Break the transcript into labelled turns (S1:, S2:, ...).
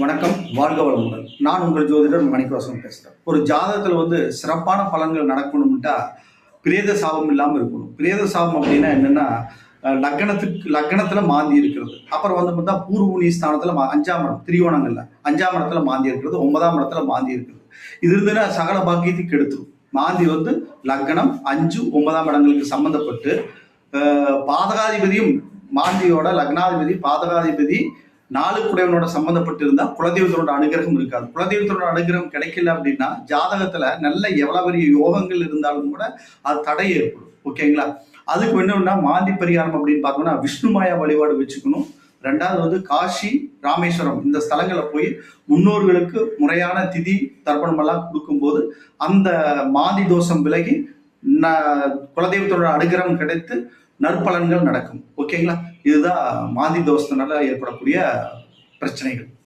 S1: வணக்கம், வாழ்க வளமுடன். நான் உங்கள் ஜோதிடர் மணிவாசன் பேசுகிறேன். ஒரு ஜாதகத்தில் சிறப்பான பலன்கள் நடக்கணும்ட்டா பிரேத சாபம் இல்லாமல் இருக்கணும். பிரேத சாபம் அப்படின்னா என்னன்னா, லக்னத்தில் மாந்தி இருக்கிறது. அப்புறம் பார்த்தா பூர்வ ஸ்தானத்தில் 5ஆம் இடம், திரியோணங்கள்ல 5ஆம் இடத்துல மாந்தி இருக்கிறது, 9ஆம் இடத்துல மாந்தி இருக்கிறது. இது இருந்துன்னா சகல பாக்கியத்துக்கு எடுத்துரும். மாந்தி லக்னம் 5, 9ஆம் இடங்களுக்கு சம்பந்தப்பட்டு பாதகாதிபதியும் மாந்தியோட லக்னாதிபதி பாதகாதிபதி 4 குடையவனோட சம்பந்தப்பட்டு இருந்தா குலதெய்வத்தோட அனுகிரகம் இருக்காது. குலதெய்வத்தோட அனுகிரகம் கிடைக்கல அப்படின்னா ஜாதகத்துல நல்ல எவ்வளவு பெரிய யோகங்கள் இருந்தாலும் கூட அது தடை ஏற்படும். ஓகேங்களா? அதுக்கு வேணும்னா மாந்தி பரிகாரம் அப்படின்னு பார்த்தோம்னா விஷ்ணுமாயா வழிபாடு வச்சுக்கணும். ரெண்டாவது காசி, ராமேஸ்வரம் இந்த ஸ்தலங்களை போய் முன்னோர்களுக்கு முறையான திதி தர்ப்பணம் எல்லாம் கொடுக்கும்போது அந்த மாந்தி தோஷம் விலகி குலதெய்வத்தோட அனுகிரகம் கிடைத்து நற்பலன்கள் நடக்கும். ஓகேங்களா? இதுதான் மாந்தி தோஷத்தினால ஏற்படக்கூடிய பிரச்சனைகள்.